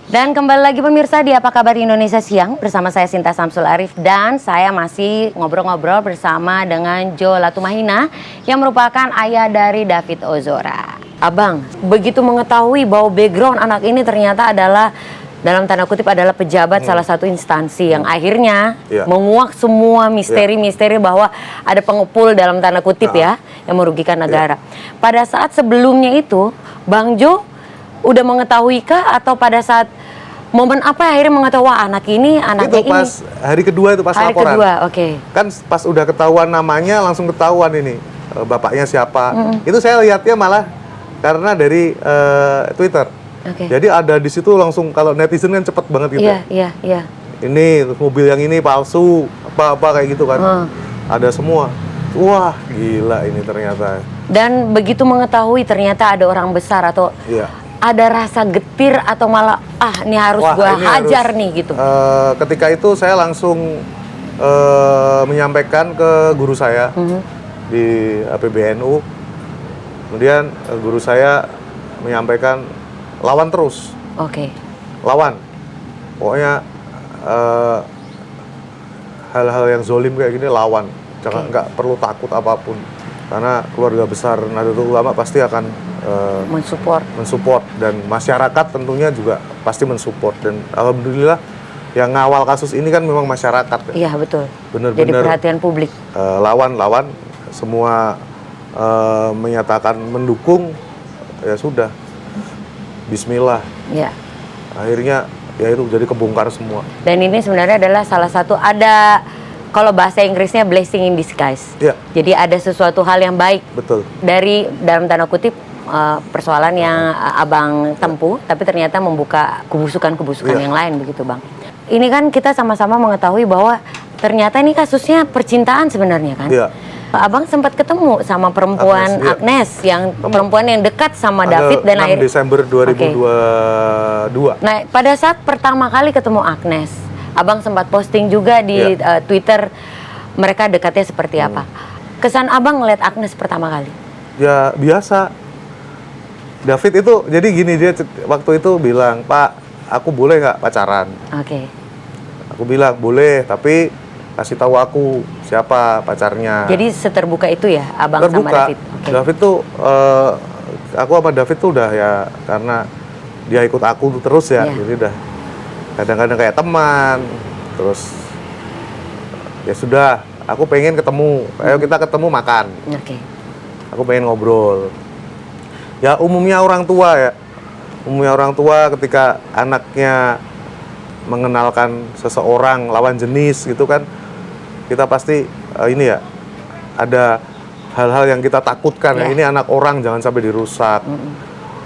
Dan kembali lagi pemirsa di Apa Kabar Indonesia Siang bersama saya Sinta Samsul Arif dan saya masih ngobrol-ngobrol bersama dengan Jo Latumahina yang merupakan ayah dari David Ozora. Abang, begitu mengetahui bahwa background anak ini ternyata adalah dalam tanda kutip adalah pejabat salah satu instansi yang akhirnya menguak semua misteri-misteri bahwa ada pengepul dalam tanda kutip yang merugikan negara. Pada saat sebelumnya itu, Bang Jo udah mengetahui kah atau pada saat momen apa akhirnya mengetahui wah anaknya itu pas ini? Hari kedua itu pas hari laporan. Kedua, oke. Kan pas udah ketahuan namanya langsung ketahuan ini bapaknya siapa. Itu saya lihatnya malah karena dari Twitter. Jadi ada di situ langsung kalau netizen kan cepet banget gitu. Iya. Ini mobil yang ini palsu apa kayak gitu kan. Ada semua. Wah gila ini ternyata. Dan begitu mengetahui ternyata ada orang besar atau ada rasa getir atau malah ini harus gua hajar nih gitu. Ketika itu saya langsung menyampaikan ke guru saya di PBNU. Kemudian guru saya menyampaikan lawan terus. Lawan. Pokoknya hal-hal yang zolim kayak gini lawan. Jangan nggak perlu takut apapun. Karena keluarga besar Nahdlatul Ulama pasti akan mensupport dan masyarakat tentunya juga pasti mensupport dan alhamdulillah yang ngawal kasus ini kan memang masyarakat. Iya betul. Benar-benar jadi perhatian publik. Lawan semua menyatakan mendukung ya sudah. Bismillah. Iya. Akhirnya ya itu jadi kebongkar semua. Dan ini sebenarnya adalah salah satu ada kalau bahasa Inggrisnya blessing in disguise. Jadi ada sesuatu hal yang baik. Betul. Dari dalam tanda kutip persoalan yang abang tempuh, tapi ternyata membuka kebusukan-kebusukan yang lain begitu bang. Ini kan kita sama-sama mengetahui bahwa ternyata ini kasusnya percintaan sebenarnya kan. Abang sempat ketemu sama perempuan Agnes yang perempuan yang dekat sama David dan akhirnya Desember 2022. Nah pada saat pertama kali ketemu Agnes, abang sempat posting juga di Twitter mereka dekatnya seperti apa. Kesan abang ngeliat Agnes pertama kali? Ya biasa. David itu jadi gini, dia waktu itu bilang, Pak, aku boleh nggak pacaran? Aku bilang boleh, tapi kasih tahu aku siapa pacarnya. Jadi seterbuka itu ya abang sama David? David tuh, aku sama David tuh udah ya karena dia ikut aku terus ya, jadi udah kadang-kadang kayak teman, terus ya sudah, aku pengen ketemu, ayo kita ketemu makan. Aku pengen ngobrol. Ya umumnya orang tua ketika anaknya mengenalkan seseorang lawan jenis gitu kan, kita pasti ini ya ada hal-hal yang kita takutkan. Ini anak orang jangan sampai dirusak.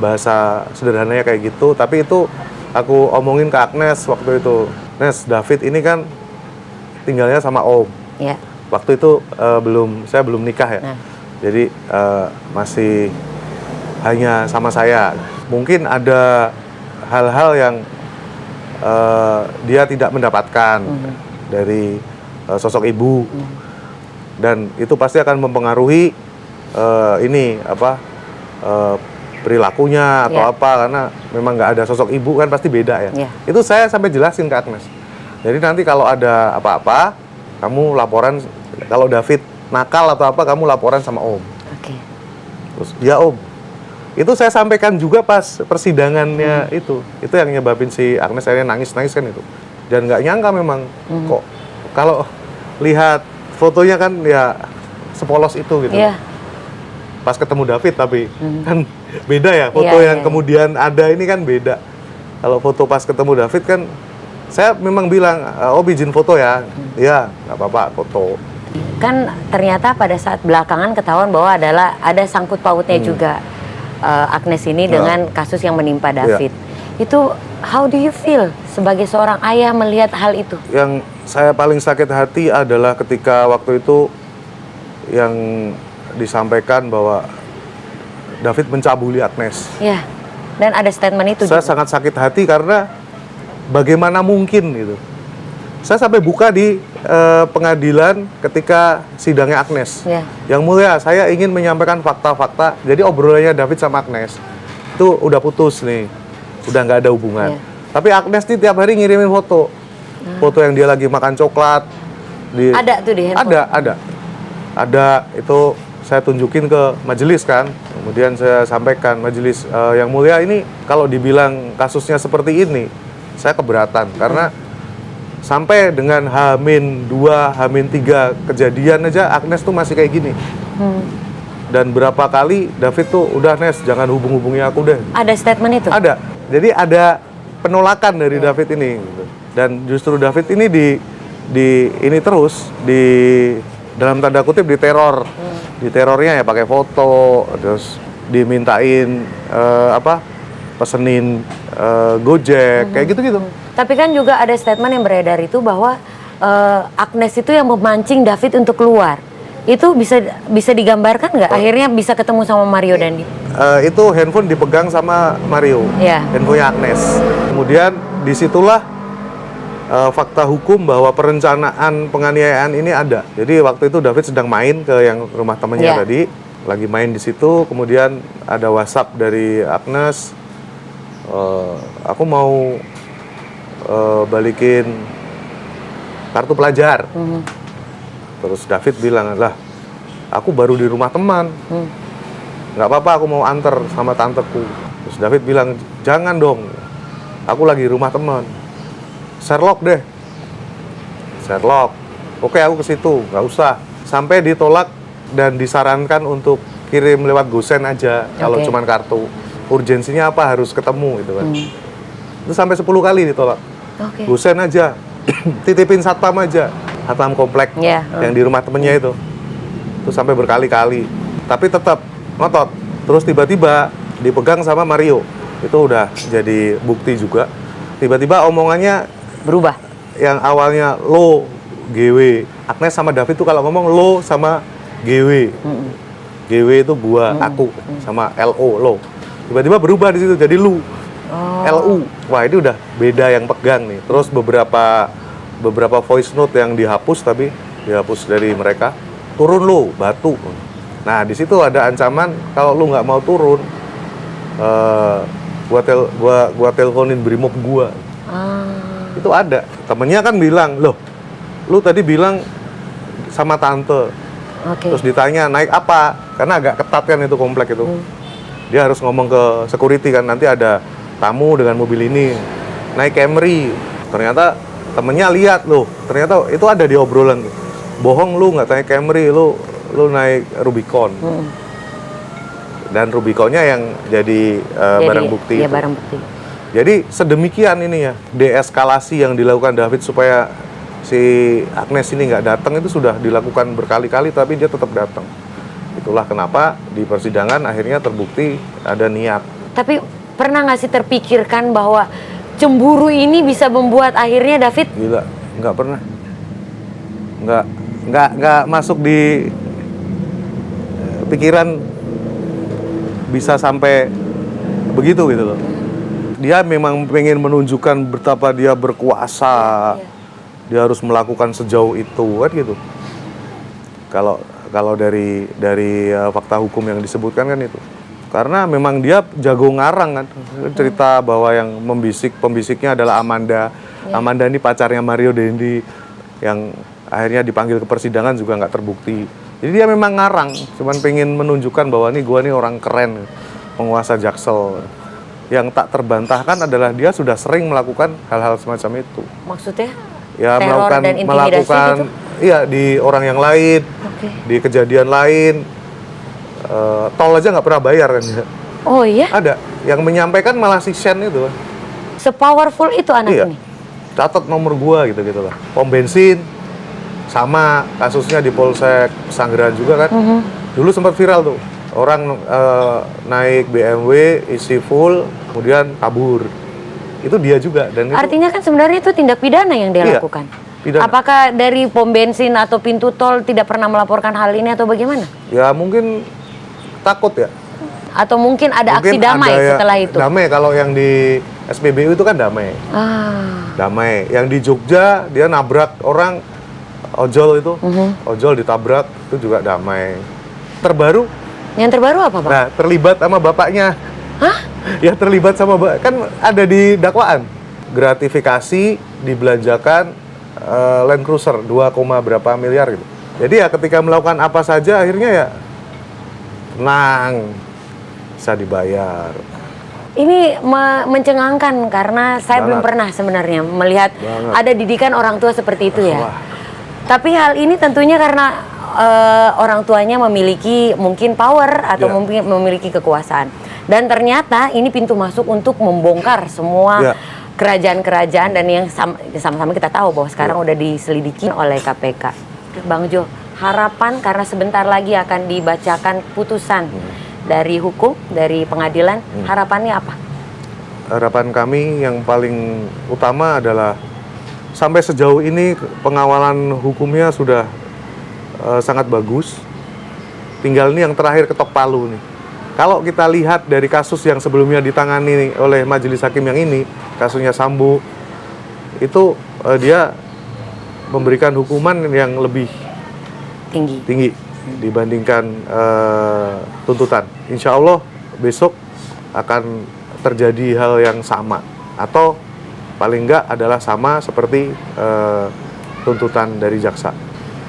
Bahasa sederhananya kayak gitu. Tapi itu aku omongin ke Agnes waktu itu. Nes, David ini kan tinggalnya sama Om. Waktu itu saya belum nikah ya. Jadi masih hanya sama saya. Mungkin ada hal-hal yang dia tidak mendapatkan dari sosok ibu, dan itu pasti akan mempengaruhi perilakunya atau apa, karena memang nggak ada sosok ibu kan pasti beda ya. Itu saya sampai jelasin ke Agnes. Jadi nanti kalau ada apa-apa, kamu laporan. Kalau David nakal atau apa, kamu laporan sama Om. Terus ya Om. Itu saya sampaikan juga pas persidangannya itu yang nyebabin si Agnes akhirnya nangis kan itu. Dan nggak nyangka memang kok kalau lihat fotonya kan ya sepolos itu gitu. Pas ketemu David tapi kan beda ya foto yang kemudian ada ini kan beda. Kalau foto pas ketemu David kan saya memang bilang izin foto ya. Ya nggak apa-apa foto. Kan ternyata pada saat belakangan ketahuan bahwa ada sangkut pautnya juga Agnes ini dengan kasus yang menimpa David. Itu how do you feel sebagai seorang ayah melihat hal itu? Yang saya paling sakit hati adalah ketika waktu itu yang disampaikan bahwa David mencabuli Agnes. Dan ada statement itu. Saya sangat sakit hati karena bagaimana mungkin gitu. Saya sampai buka di pengadilan ketika sidangnya Agnes. Yang mulia, saya ingin menyampaikan fakta-fakta. Jadi obrolannya David sama Agnes itu udah putus nih, udah nggak ada hubungan. Tapi Agnes nih tiap hari ngirimin foto. Foto yang dia lagi makan coklat. Ada tuh di handphone? Ada, itu saya tunjukin ke majelis kan. Kemudian saya sampaikan, majelis yang mulia ini kalau dibilang kasusnya seperti ini, saya keberatan. Karena sampai dengan H-2, H-3 kejadian aja Agnes tuh masih kayak gini. Dan berapa kali David tuh, udah Nes, jangan hubungi aku deh. Ada statement itu? Ada. Jadi ada penolakan dari David ini. Gitu. Dan justru David ini ini terus dalam tanda kutip diteror. Diterornya ya pakai foto, terus dimintain pesenin Gojek, kayak gitu-gitu. Tapi kan juga ada statement yang beredar itu bahwa Agnes itu yang memancing David untuk keluar. Itu bisa digambarkan nggak? Akhirnya bisa ketemu sama Mario Dandi? Itu handphone dipegang sama Mario, handphonenya Agnes. Kemudian disitulah fakta hukum bahwa perencanaan penganiayaan ini ada. Jadi waktu itu David sedang main ke yang rumah temannya tadi, lagi main di situ. Kemudian ada WhatsApp dari Agnes, aku mau balikin kartu pelajar. Terus David bilang, lah aku baru di rumah teman, nggak apa-apa aku mau anter sama tanteku. Terus David bilang, jangan dong, aku lagi di rumah teman. Sherlock deh. Sherlock. Oke, aku ke situ, nggak usah. Sampai ditolak dan disarankan untuk kirim lewat GoSend aja kalau cuman kartu. Urgensinya apa, harus ketemu gitu kan. Itu sampai 10 kali ditolak. GoSend aja. Titipin satpam aja. Satpam komplek yang di rumah temennya itu sampai berkali-kali. Tapi tetap ngotot. Terus tiba-tiba dipegang sama Mario. Itu udah jadi bukti juga. Tiba-tiba omongannya berubah. Yang awalnya lo, GW. Agnes sama David tuh kalau ngomong lo sama GW. GW itu gua, aku, sama LO, lo. Tiba-tiba berubah di situ jadi lu. LU. Wah, ini udah beda yang pegang nih. Terus beberapa voice note yang dihapus, tapi dihapus dari mereka. Turun lu, batu. Nah, di situ ada ancaman kalau lu nggak mau turun, gua teleponin brimob gua. Itu ada. Temennya kan bilang, loh, lu tadi bilang sama tante. Terus ditanya naik apa? Karena agak ketat kan itu komplek itu. Dia harus ngomong ke security kan, nanti ada tamu dengan mobil ini. Naik Camry. Ternyata temennya lihat loh, ternyata itu ada di obrolan. Bohong lu, nggak naik Camry, lu naik Rubicon. Dan Rubiconnya yang jadi barang bukti. Iya, barang bukti. Jadi sedemikian ini ya, deeskalasi yang dilakukan David supaya si Agnes ini nggak datang itu sudah dilakukan berkali-kali, tapi dia tetap datang. Itulah kenapa di persidangan akhirnya terbukti ada niat. Tapi pernah nggak sih terpikirkan bahwa cemburu ini bisa membuat akhirnya David? Gila, nggak pernah. Nggak masuk di pikiran bisa sampai begitu gitu loh. Dia memang pengen menunjukkan betapa dia berkuasa. Dia harus melakukan sejauh itu kan gitu. Kalau dari fakta hukum yang disebutkan kan itu. Karena memang dia jago ngarang kan. Cerita bahwa yang pembisiknya adalah Amanda. Amanda ini pacarnya Mario Dandi yang akhirnya dipanggil ke persidangan juga nggak terbukti. Jadi dia memang ngarang, cuman pengen menunjukkan bahwa gua nih orang keren, penguasa Jaksel. Yang tak terbantahkan adalah dia sudah sering melakukan hal-hal semacam itu. Maksudnya? Ya, teror dan intimidasi gitu? Iya, di orang yang lain, di kejadian lain. Tol aja nggak pernah bayar kan. Oh iya? Ada, yang menyampaikan malah si Shen itu. Se-powerful itu anak ini? Catat nomor gua gitu lah. Pom bensin, sama kasusnya di Polsek Pesanggerahan juga kan. Dulu sempat viral tuh. Orang naik BMW isi full, kemudian kabur. Itu dia juga. Dan artinya kan sebenarnya itu tindak pidana yang dia lakukan. Pidana. Apakah dari pom bensin atau pintu tol tidak pernah melaporkan hal ini atau bagaimana? Ya mungkin takut ya. Atau mungkin ada aksi damai setelah itu? Damai, kalau yang di SPBU itu kan damai. Damai. Yang di Jogja dia nabrak orang, ojol itu. Ojol ditabrak, itu juga damai. Terbaru? Yang terbaru apa, Bang? Nah, terlibat sama bapaknya. Hah? Ya terlibat sama kan ada di dakwaan. gratifikasi dibelanjakan Land Cruiser 2, berapa miliar gitu. Jadi ya ketika melakukan apa saja akhirnya ya tenang, bisa dibayar. Ini mencengangkan karena saya belum pernah sebenarnya melihat ada didikan orang tua seperti itu ya. Wah. Tapi hal ini tentunya karena orang tuanya memiliki mungkin power atau mungkin memiliki kekuasaan. Dan ternyata ini pintu masuk untuk membongkar semua kerajaan-kerajaan dan yang sama-sama kita tahu bahwa sekarang udah diselidiki oleh KPK. Bang Jo, harapan karena sebentar lagi akan dibacakan putusan dari hukum, dari pengadilan, harapannya apa? Harapan kami yang paling utama adalah sampai sejauh ini pengawalan hukumnya sudah sangat bagus. Tinggal ini yang terakhir ketok palu nih. Kalau kita lihat dari kasus yang sebelumnya ditangani oleh majelis hakim yang ini, kasusnya Sambo, itu dia memberikan hukuman yang lebih tinggi dibandingkan tuntutan. Insya Allah besok akan terjadi hal yang sama atau paling enggak adalah sama seperti tuntutan dari jaksa.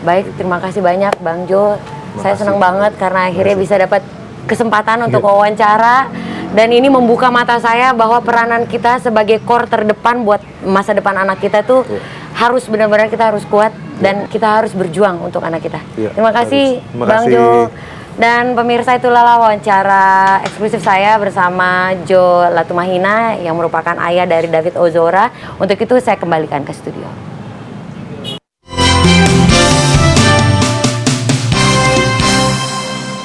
Baik, terima kasih banyak Bang Jo. Saya senang banget karena akhirnya bisa dapat kesempatan untuk wawancara dan ini membuka mata saya bahwa peranan kita sebagai core terdepan buat masa depan anak kita tuh harus benar-benar kita harus kuat dan kita harus berjuang untuk anak kita. Terima kasih Bang Jo. Dan pemirsa, itulah wawancara eksklusif saya bersama Jo Latumahina yang merupakan ayah dari David Ozora. Untuk itu saya kembalikan ke studio.